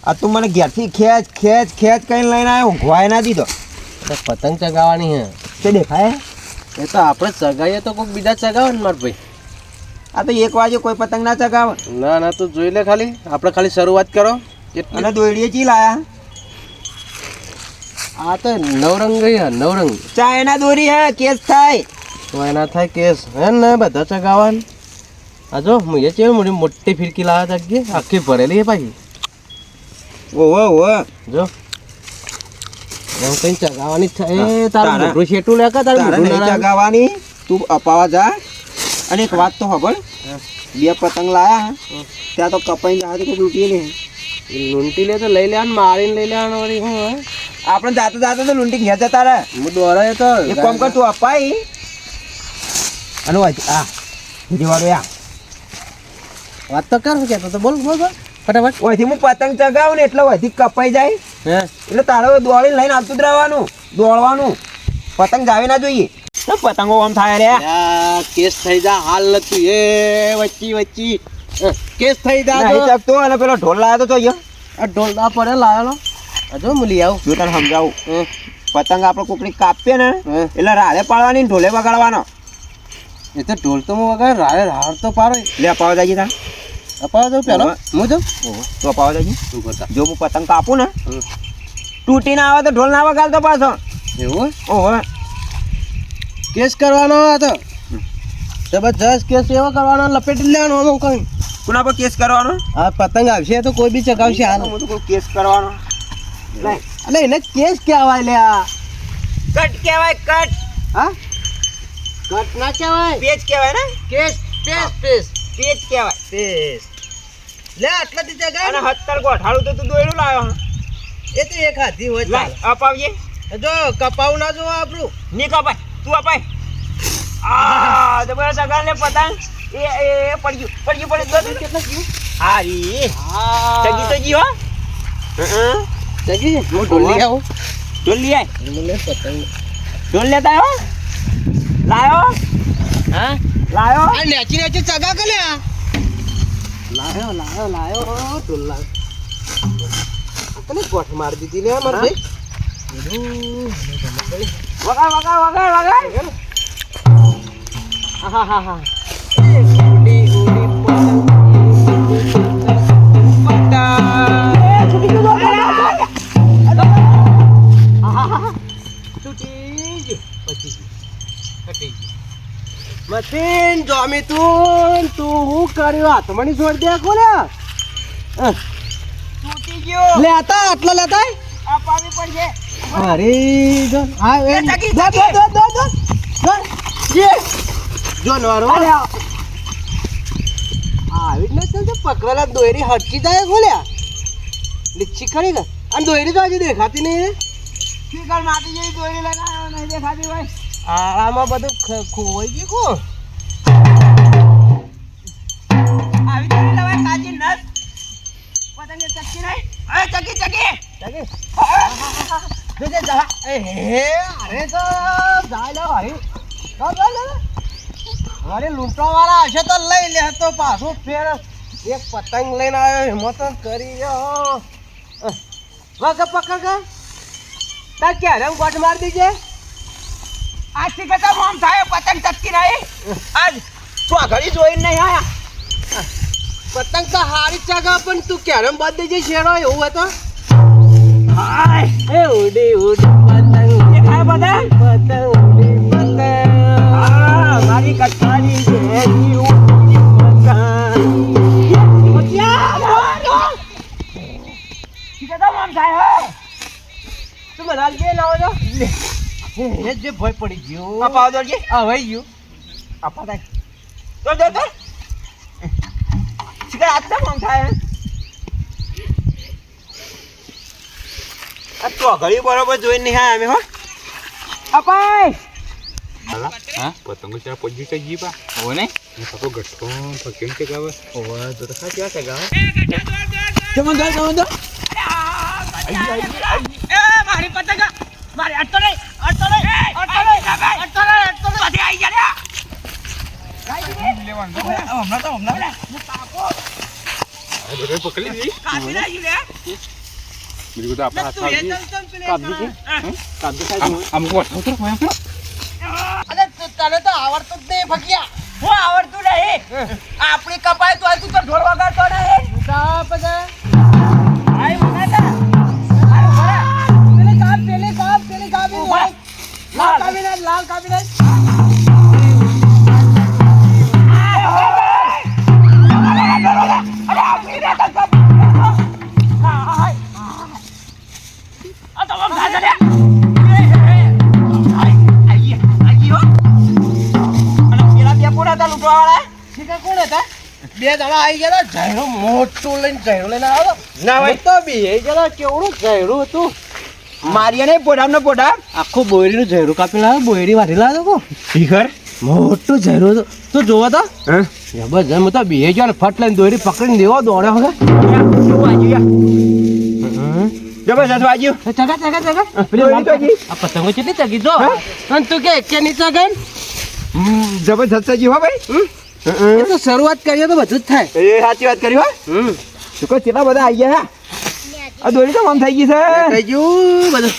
આ તું મને ઘેરથી ખેંચ કઈ લઈને આવ્યો, ઊંઘવાય ના દીધો. પતંગ ચગાવવાની હે તે દેખાય એ તો આપણે ચગાવીએ તો કોઈક બીજા ચગાવે ને માર ભાઈ. આ તો 1 વાગે કોઈ પતંગ ના ચગાવે. ના તું જોઈ લે, ખાલી આપણે ખાલી શરૂઆત કરો. અને દોયડીએ ચી લાયા? આ તો નવરંગી હે, નવરંગ ચાઇના દોરી હે, કેસ થાય તો એના થાય કેસ હે ને બધા ચગાવવાનું. આ જો મુએ ચેવ મોટી ફિરકી લાવ્યા હતા કે આખી ભરેલી હે પાછી. ઓહો જો એમ કઈ ચગાવવાની થાય. તારું મોટું શેટું લે કે તારું મોટું ના ચગાવવાની. તું અપાવા જા. અને એક વાત તો ખબર, 2 પતંગ લાયા ત્યાં તો કપાઈ જાય તો લૂંટી લે. લૂંટી લે તો લઈ લેવાનું, મારીને લઈ લેવાનું. વળી હું હે આપણે જાતે તો લૂંટી ઘેર જતા રહે. હું દોરાય તો એક કામ કર, તું અપાઈ અને આ જીવાડો યા વાત તો કર કેતો તો બોલ ફટાફટ. ઓયથી હું પતંગ ચગાવું ને એટલે ઓયથી કપાઈ જાય હે એટલે તારે દોડીને લઈને આવતું જ રહેવાનું, દોડવાનું. પતંગ જાવી ના જોઈએ. પતંગો આમ થાય રે. કેસ થઈ જા હાલ નથી એ વચ્ચી કેસ થઈ જા નહીં શકતો. અને પેલો ઢોલ લાવ્યો તો જોઈએ. આ ઢોલ ના પડે લાવેલો. હજુ મૂલી આવું જો તને સમજાવું. પતંગ આપણે કોકડી કાપીએ ને એટલે રાડે પાડવાની, ઢોલે વગાડવાનો. એ તો ઢોલ તો હું વગાડ રાડ તો પાડો. લે અપાવા જઈએ તા. અપાવા જાઉં પેલો હું જાઉં તો અપાવા જઈએ. શું કરતા જો હું પતંગ કાપું ને તૂટી ના આવે તો ઢોલ ના વગાડતો પાછો. એવું ઓહો કેસ કરવાનો હતો. જબરજસ્ત કેસ એવો કરવાનો, લપેટી લેવાનો. આમ કઈ કોના પર કેસ કરવાનો? હા પતંગ આવશે તો કોઈ બી ચગાવશે. હાલ હું તો કોઈ કેસ કરવાનો એટલે એને કેસ કહેવાય લે. આ કટ કહેવાય, કટ. હા કટ ના કહેવાય, પેજ કહેવાય ને. કેસ પેસ પેજ કહેવાય. પેસ લે આટલાથી ચગાવ. અને 17 ગોઠાળું તો તું દોયડું લાવ્યો. એ તો એક હાથી હોય. લાય અપાવીએ. જો કપાવું ના જો આપણું ની કપાય, તું અપાય. આ જબર સગા લે પતંગ. એ પડ્યું કેટલા ગયું. હારી હા ચગી તો જી હો. ચગી હું ઢોલ લઈ આવું. ઢોલ લઈ આય. મને પતંગ ઢોલ લેતા આવ્યો. લાયો હા લાયો. આ નેચી ચગા કે લે. લાયો ઢોલ લાયો. તને ગોઠ મારી દીધી લે માર ભાઈ. વગાડ. આહાહા મશીન જોમી તું હું કર્યો હાથ મને છોડ દે કોને. તૂટી ગયો. લેતા આટલા લેતા અપાવી પડશે. અરે જો હા એ ચકી. જો નવારો આવી જ નથી પકડેલા દોયરી હટકી જાય ખોલ્યા લીચી ખરી ગઈ. અને દોયરી તો હજી દેખાતી નહીં. શીકર માટી જેવી દોરી લગાવ્યો નહીં દેખાતી ભાઈ. આમાં બધું ખોવાઈ ગયું કો. આવી દોરી લવાય કાજી નસ. પતંગે ચકી નહીં. અરે ચકી અરે તો જાય લે ભાઈ. અરે લૂંટવા વાળા હશે તો લઈ લે. તો પાછું ફેર એક પતંગ લઈને આવ્યો હિંમત કરી. પકડ તાર ક્યારે ગોટ મારી દીજે. આજથી કહેતા આમ થાય પતંગ ચકી નહીં. આજ તું આ ઘડી જોઈને નહીં આયા. પતંગ તો હારી ચગા પણ તું ક્યારે બાદ દેજે શેરો એવું હોય તો. હાય એ ઉડી પતંગ દેખાય પતંગ. ઉડી પતંગ. મારી કટારી છે તું બધા જે લાવો છો એ જે ભય પડી ગયો. અપાવ દોડજે. આ વહી ગયું. આપા થાય તો શીખર આજ તો આમ થાય. આ તો ઘડી બરોબર જોઈને નહીં હા અમે હો અપાય. હા પતંગો ચાર પજી છે જીપા હો ને સકો ગઠો કેમ કે ગાવે ઓવા તો ખાતી આ ગાવ. જમન દો મારી પતંગ મારી અટતો નહીં બધી આવી ગયા રે. લેવાનું હમણાં બધે પકડી દી કાપી નાખી લે બીજું તો આપણે હાથ તું એ આવી ચલ ચલ પેલે કાપી દે. કાપી સાહેબ. અમુક વાર ઉતર કોઈ આપણે અરે તને તો આવડતું જ નહીં ફકિયા હું આવડતું નહીં આપણી કપાય તો તું તો ઢોળ વગાડતો નહીં કાપ દે આય મગાતા પેલે કાપ લાલ કાપી નાખ બે જણા આવી ગયા ઝાયડું મોટું લઈને આવ્યો ના ભાઈ. તો બે જણા કેવડું ઝાયડું હતું મારીએ નહીં પોડામ પોડા આખું બોયરીનું ઝાયડું કાપી લાવ્યો બોયરી વાઢી લાવ્યો કો શિખર મોટું ઝાયડું હતું તું જોવા તો હા જબરજસ્ત હું તો બે ગયો ને ફટ લઈને દોરી પકડીને દેવો દોડ્યો હવે જબરજસ્ત વાગ્યું. ચગા દોરી તો હજી. આ પતંગો કેટલી ચગી જો અને તું કે એકે ની ચગન જબરજસ્ત છે હો ભાઈ. એ તો શરૂઆત કરીએ તો બધું જ થાય એ સાચી વાત કરી હો. શું કહો કેટલા બધા આવી ગયા આ દોરી તો આમ થઈ ગઈ છે. થઈ ગયું બધું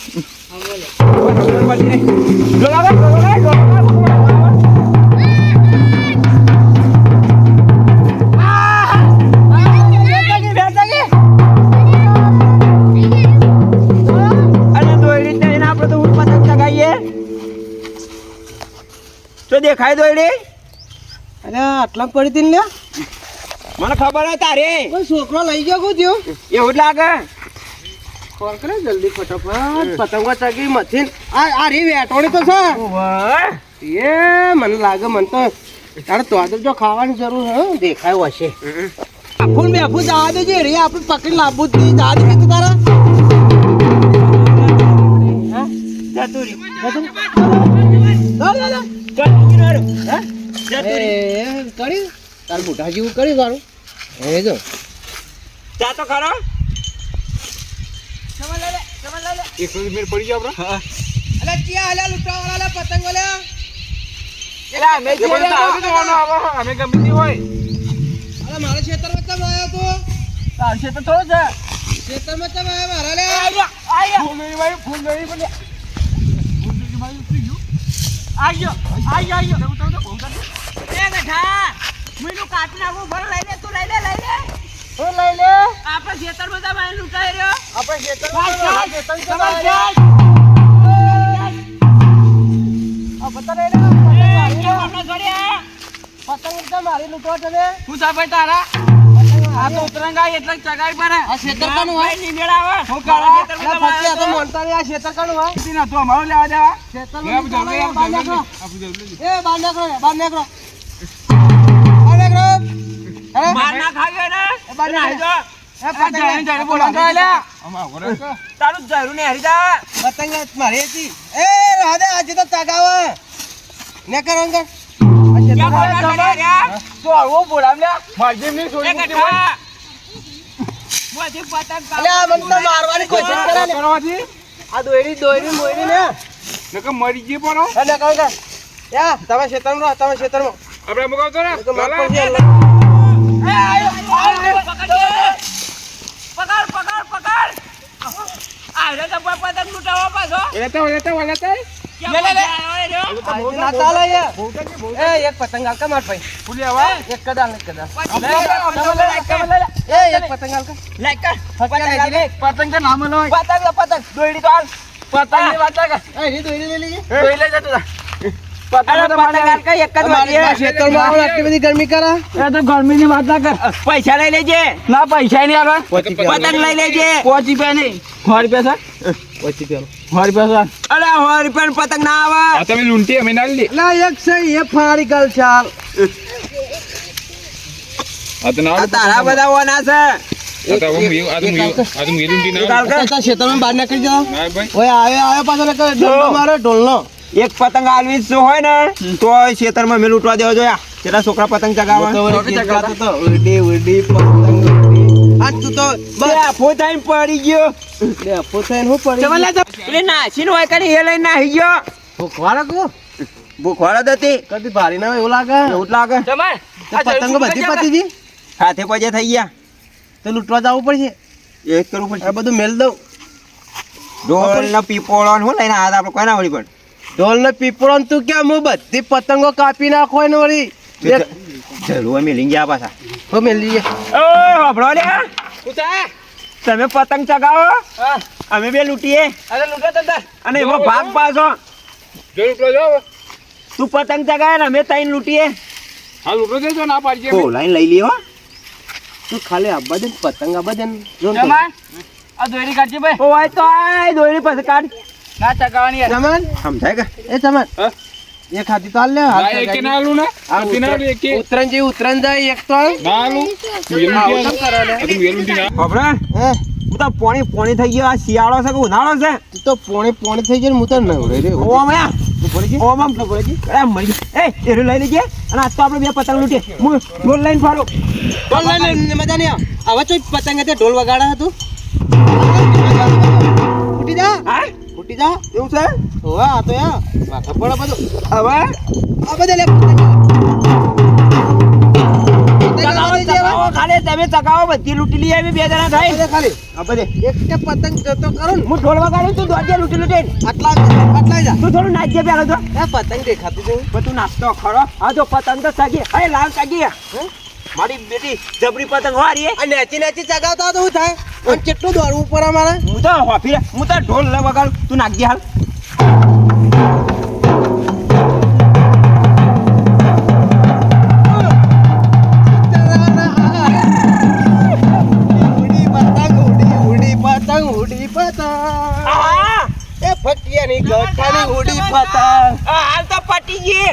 દેખાય દોડી અરે આટલા પડી હતી ને મને ખબર હોય તારે કોઈ છોકરો લઈ ગયો કું થયો એવું જ લાગે. કોણ કરે જલ્દી ફટાફટ પતંગો ચગી મથીન આ રી વેટોણી તો છે એ મને લાગે મને તો તારે તો આદર જો ખાવાની જરૂર હે દેખાય હશે ફૂલ બે ફૂલ જવા દેજે રે આપણે પકડી લાવવું જ નહીં જવા દે તું તારા કરી તાર મોટા જેવું કરી તારું એ જો ચા તો ખરો. એક મિનિટ પડી ગયા આપણે અલે ક્યાં આલે લૂંટવા વાળા પતંગો લે અમે ગમે તે હોય અરે મારા ખેતરમાં કેમ આવ્યો તું તાર છે તો થોડો છે. ખેતરમાં કેમ આવ્યો મારા લે પતંગ મારી લૂંટવા તમે આ તો ઉતરંગા એટલે ચગાઈ પર આ ખેતર કાનું હોય ની મેળાવે હું આ ફક્તિ આ તો મોનતા નહીં, આ ખેતર કાનું હોય ના તો અમારો લેવા દેવા. ખેતરમાં બહાર નીકળો. આપણે એ બહાર નીકળો બહાર નીકળો બહાર નીકળો અરે માર ના ખાવ્યો ને એ બહાર નીકળો. એ પતંગ બોલાવતો એલા આમાં ઘરે તારું જરૂર ને હરી જા. પતંગ મારી હતી એ રાધે આજે તો ચગાવે ને કરો અંકલ ક્યાં બોલા કરે યાર તો આવો બોલાવ લે મારજે ની છોડી મૂકી હોય મોથી પતંગ અલે આ મને તો મારવાની કોશિશ કરે ને કરવાથી આ દોયડી મોયડી ને નકર મરી ગઈ પડો અને કહો કે યા તમે ખેતરમાં રહો તમે ખેતરમાં આપણે મુકાવતો ને તો માર ચાલો. પડશે એ આયો પકડ આ રે તો પતંગ લૂટાવા પાછો લેતા ના ચાલે એ એક પતંગ આલકા માર ભાઈ ફૂલી આવા એક કદાલ એક કદાલ એ એક પતંગ આલકા લાઈક કર પતંગ કે નામ લો પતંગ દોડી તો હાલ પતંગ ની વાત લાગે એ ની દોયડી લઈ લેજે દોઈ લે જતો પતંગ તો પતંગ હાલ કઈ એક જ મારી વાગે ખેતરમાં આવો આટલી બધી ગરમી કરે એ તો ગરમી ની વાત ના કર પૈસા લઈ લેજે ના પૈસા નહીં આવે પતંગ લઈ લેજે 5 રૂપિયા નહીં 100 રૂપિયા છે 100 રૂપિયા અરે 100 રૂપિયા પતંગ ના આવે આ તમે લૂંટી અમે ના લીધી ના એક છે એ ફાડી ગલ ચાલ આ તો ના આ તારા બધા ઓના છે આ તો હું લૂંટી ના ચાલ કર ખેતરમાં બહાર નીકળી જાઓ ના ભાઈ ઓય આવ્યો પાછો ઢોલ મારો ઢોલનો એક પતંગ આલવી જ હોય ને તો ખેતરમાં મેં લૂંટવા દેવો જોઈએ કેટલા છોકરા પતંગ ચગાવે ઉડી ઉડી પતંગ ઉડી આ તું તો ફો થઈને પડી ગયો બે પોતાને હું પડી ચમલા તો પેલી નાસીન હોય કરી એ લઈને નાહી ગયો ભૂખવાડા કો ભૂખવાડો જ હતી કદી ભારી ના હોય એવું લાગે એવું જ લાગે પતંગો બધી પતી હતી હાથે પજે થઈ ગયા તો તો લૂંટવા જવું પડશે એ જ કરવું પડશે આ બધું મેલ દઉં ઢોલ ને પીપોળો ને હું લઈને આવ્યા આપણે કોઈ ના વળી પણ ઢોલ ને પીપળો તું કેમ હું બધી પતંગો કાપી નાખો ને વળી જરૂર અમે લઈ ગયા પાછા હો મેલી જઈએ ઓય હોભળો લે તમે પતંગ ચગાવો અમે બે લૂંટીએ અરે લૂંટો તો અને એમાં ભાગ પાછો જો લૂંટો જો તું પતંગ ચગાવે ને અમે તઈને લૂંટીએ હા લૂંટો દેજો ના પાડજે ઓ લાઈન લઈ લ્યો તું ખાલી આબા દે પતંગ આબા દે આ દોરી કાઢજે ભાઈ ઓ આય તો આય દોરી પાસે કાઢ ના ચગાવવાની યાર ચમન સમજાય કે એ ચમન એ ખાધી તો હાલ લે હાલ ના એકે ના આલું ને આ આ ના આલું એકે ઉતરણ જેવી ઉતરણ જાય એક તો હાલ. ના આલું આવું કેમ કરો લે? તું વેલું ના હોભળો હે હું તો પોણી થઈ ગયો આ શિયાળો છે કે ઉનાળો છે તું તો પોણે થઈ જાય ને હું તો નવરે રે ઓ મયા ઓ મમ અરે મરી એ એરું લઈ લેજે અને આજ તો આપણે બે પતંગ લૂંટીએ હું ઢોલ લઈને ફાડો ઢોલ લઈને મજા નહીં આવે હવે તો પતંગ તે ઢોલ વગાડા હતું ફૂટી જા હા ફૂટી જા એવું છે ઓવા આ તો યા વાખા પડે બધું હવે આ બધે લે ચગાવો ખાલી તમે ચગાવો બધી લૂંટી લઈએ અમે બે જણા થાય ખાલી આ બધે એક કે પતંગ જતો કરો ને હું ઢોલ વગાડું તું દોડજે લૂંટી લૂંટીને આટલા જા તું થોડું નાચજે પેલો તો એ પતંગ દેખાતું છે પણ તું નાચતો ખરો હા જો પતંગ તો ચગી અરે લાવ ચગી મારી બેટી જબરી પતંગ હારી આ નેચી નેચી ચગાવતા તો શું થાય અને કેટલું દોડવું પડે અમારે હું તો હોફી હું તો ઢોલ વગાડું તું નાખજે હાલ ઉડી પતંગ એ ફટિયાની ગઠાની ઉડી પતંગ હાલ તો પટી ગઈ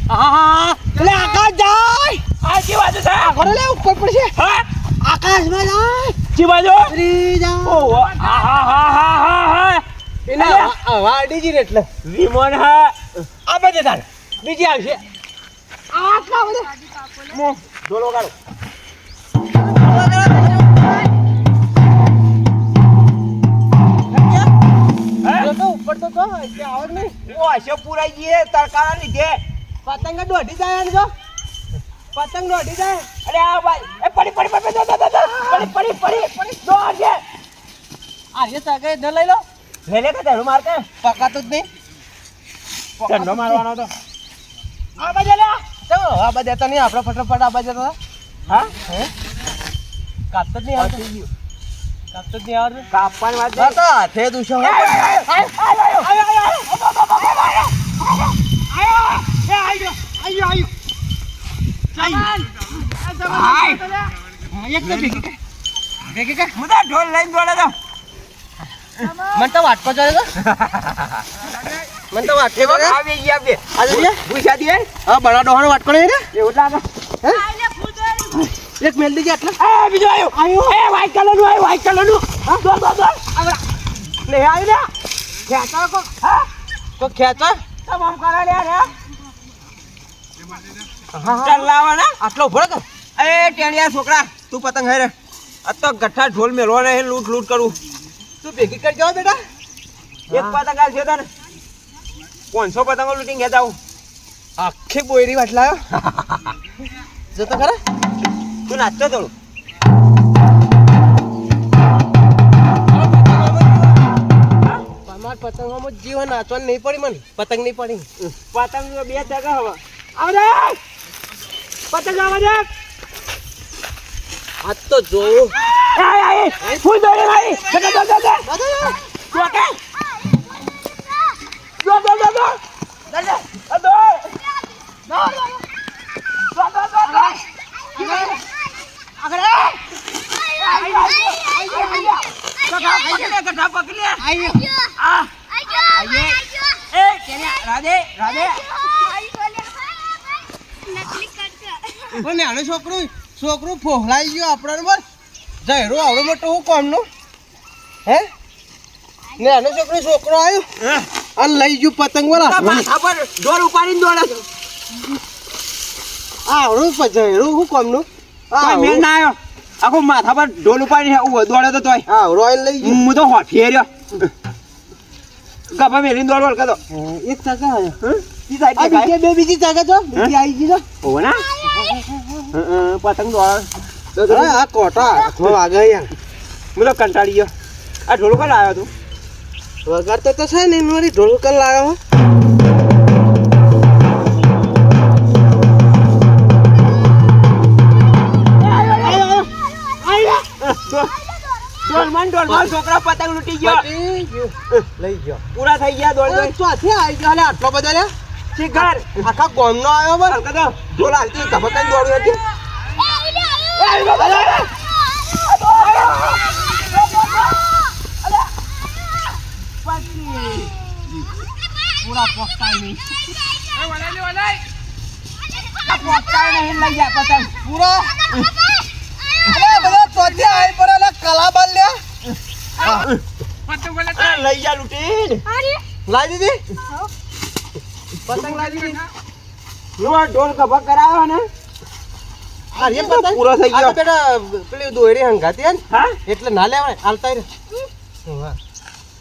હા લે આકાશ જાય આ કી બાજુ છે આખો લે ઉપર પડશે હા આકાશમાં જાય કી બાજુ ઉડી જા ઓ હા હા હા હા હા એના વાડી જી એટલે વિમોન હા આ બધે તાર બીજી આવશે આટલા બધે મો ઢોલ વગાડો તો ઉપર તો એટલે આવડ નહીં ઓ આશો પુરાઈ ગઈ તરકારા લીધે પતંગ દોઢી જાય ને જો પતંગ દોઢી જાય અરે આ ભાઈ એ પડી પડી પડી પડી પડી દોડજે આ એ ચાગે ન લઈ લો લે લે કે ધરું મારતે પકાતું જ નહીં ઠંડો મારવાનો તો આ બાજુ લે ચાલો આ બધા તો નહીં આપણે ફટાફટ આ બાજુ તો હા કાપતો જ નહીં આવતું કાપતો જ નહીં આવતું કાપવાની વાત હા તો હાથે દુશો ઢોલ લઈને દોડે તો મને તો વાટકો ચડે તો મને તો વાટકો ચડે આવી ગયા બે આ જોઈએ પૂછા દે હા બડા ડોહાનો વાટકો નહીં રે એવું લાગે એક મેલ દીજે આટલા એ બીજો આવ્યો એ વ્હાઈટ કલર નું આવ્યો વ્હાઈટ કલર નું હા દોડ લે આવી લે ખેંચો કો હા તો ખેંચો તમામ કરા લે રે ચાલ લાવવાના આટલો ઉભો કર એ ટેણિયા છોકરા તું પતંગ હે રે આ તો ગઠ્ઠા ઢોલ મેલવા ને લૂટ લૂટ કરું તું ભેગી કરી જાવ બેટા એક પતંગ આલ છે તને 500 પતંગો લૂટીને ગયા જાઉં આખી બોયરી વાટલાયો જતો ખરા તું નાચતો થોડું અમાર પતંગોમાં જીવન નાચવાનું નહીં પડી મને પતંગ નહીં પડી પતંગ બે જગા હવે આવડે પતંગ આવડે આ તો જોવું એ ફૂલ દોડે ભાઈ દો દો દો કે દો દો દો દો છોકરું ફોહલાઈ ગયો આપણને બોલ જયરો આવડો મોટો હું કોમનું હે નાનો છોકરો આવ્યો અને લઈ ગયું પતંગ વાળા માથા પર દોર ઉપાડીને દોડે છે આવડું જયરું હું કોમનું મેળ ના આવ્યો આખું માથા પર ઢોલ ઉપાડીને દોડે તો તોય આવડો આઈને લઈ ગયું હું તો હોફી રહ્યો ગભા મેલીને દોડવલ કદો એક ચાકા ઈ સાઈડ આ બીજી બે બીજી ચાકા છો બીજી આવી ગઈ છો ઓવો ના પતંગ દોડ આ કોટા હાથમાં વાગે યાર બોલો કંટાળી ગયો આ ઢોલ કોણ આવ્યો તું વગાડતો તો છે ને એની વળી ઢોલ કર લાવ્યો ડોલમાં છોકરા પતંગ લૂટી ગયો લઈ ગયો પૂરા થઈ ગયા દોડ દોડ ચોથી આવી ગયો લે આટલો બધો લે શિખર આખા ગોમનો આવ્યો બર હલકા તો ઢોલ હાલતી ધબકાઈ દોડ્યો હતી પૂરા પોકતાય નહીં પોકતાય નહીં લઈ ગયા પતંગ પૂરા અરે બધા ચોથી આવી પર અલા કલા બાલ લે લઈ જા લૂટી લાવી દીધી પતંગ લાવી દીધી નો ઢોલ કભા કરાયો ને અરે પતંગ પૂરો થઈ ગયો. આ તો બેટા પેલી દોયડી હંગાતી હે ને હા એટલે ના લેવાય હાલતા રે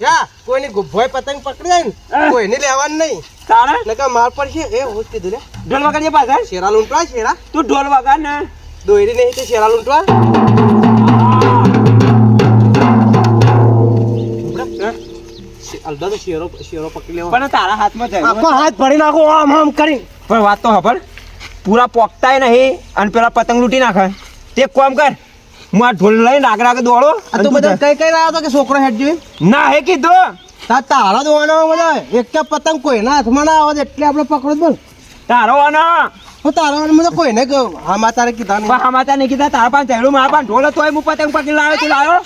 યા કોઈની ભોય પતંગ પકડી જાય ને કોઈને લેવાનું નહીં તારે નકર માર પર છે એ હું જ કીધું લે ઢોલ વગાડજે પાછળ શેરા લૂંટવા શેરા તું ઢોલ વગાડ ને દોયડી નહીં તો શેરા લૂંટવા અલબત્ત શેરો પકડી લેવા પણ તારા હાથમાં જાય આખો હાથ ભરી નાખો આમ આમ કરી પણ વાત તો ખબર પૂરા પોકતાય નહીં અને પેલા પતંગ લૂંટી નાખે તે કોમ કર હું આ ઢોલ લઈને આગળ આગળ દોડો આ તો બધા કઈ કઈ લાવ્યો તો કે છોકરો હેડ જોઈ ના હે કીધું તારા દોવાનો બધા એક કે પતંગ કોઈના હાથમાં ના આવે એટલે આપણે પકડો જ બોલ તારો આનો હું તારા મને કોઈને આમાં તારે કીધા નહીં પણ હમાતા નહીં કીધા તારા પાસે ચહેડું મારા પાસે ઢોલ હતો હું પતંગ પકડી લાવ્યો તું લાવ્યો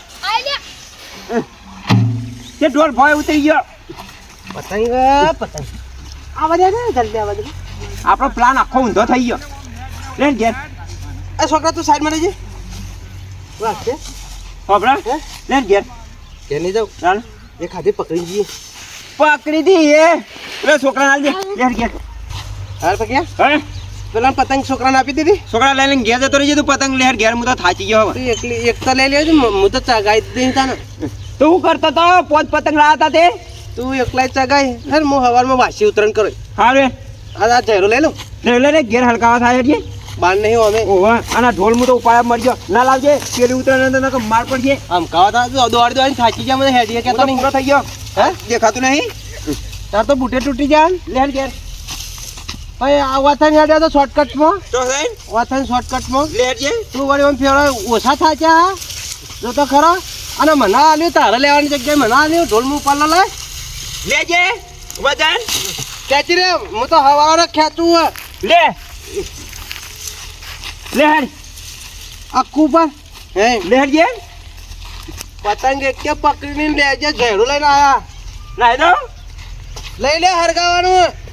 તે ઢોલ ભોય ઉતરી ગયો પતંગ પતંગ આવા દે ને જલ્દી આવા દે આપણો પ્લાન આખો ઊંધો થઈ ગયો લે ઘેર એ છોકરા તું સાઈડમાં રહેજે વાહ છે ખબર હે લે ઘેર કે નહીં જાવ ચાલ એ ખાધી પકડી જઈએ પકડી દી એ પેલા છોકરા ના દે લે ઘેર હાલ પક્યા હે પેલા પતંગ છોકરાને આપી દીધી છોકરા લઈને ઘેર જતો રહેજે તું પતંગ લેર ઘેર હું તો થાચી ગયો હવે તું એકલી એક તો લઈ લેજો હું તો ચગાઈ દઈ તાને તું શું કરતો તો પોત પતંગ લાવ્યા હતા તે તું એકલા ચગાઈ હે હું હવારમાં વાસી ઉતરણ કરો હારે આ ઝેરો લઈ લઉં લે લે ઘેર હલકાવા થાય છે બાર નહીં અમે ઓવા આના ઢોલ હું તો ઉપાડ મરજો ના લાવજે પેલી ઉતરણ તો માર પડશે આમ કાવા તા દોડી દોડી થાકી ગયા મને હેડીએ હું તો કેતો નહીં પૂરો થઈ ગયો હે દેખાતું નહીં તાર તો બુટે તૂટી જાય લે ઘેર ભાઈ આ વાથન હેડ્યા તો શોર્ટકટમાં તો થઈ વાથન શોર્ટકટમાં લેજે તું વળી આમ ફેરો ઓછા થાચ્યા જો તો ખરો અને મને આલ્યું તારે લેવાની જગ્યાએ મને આલ્યું ઢોલ મું પાલો લાય લેજે વજન ખેંચી રે હું તો હવારે ખેંચું હે લે લે હર આખું પર હે લે હરજે પતંગ એક કે પકડીને લેજે ઝેડું લઈને આયા લાઈ દો લઈ લે હરગાવાનું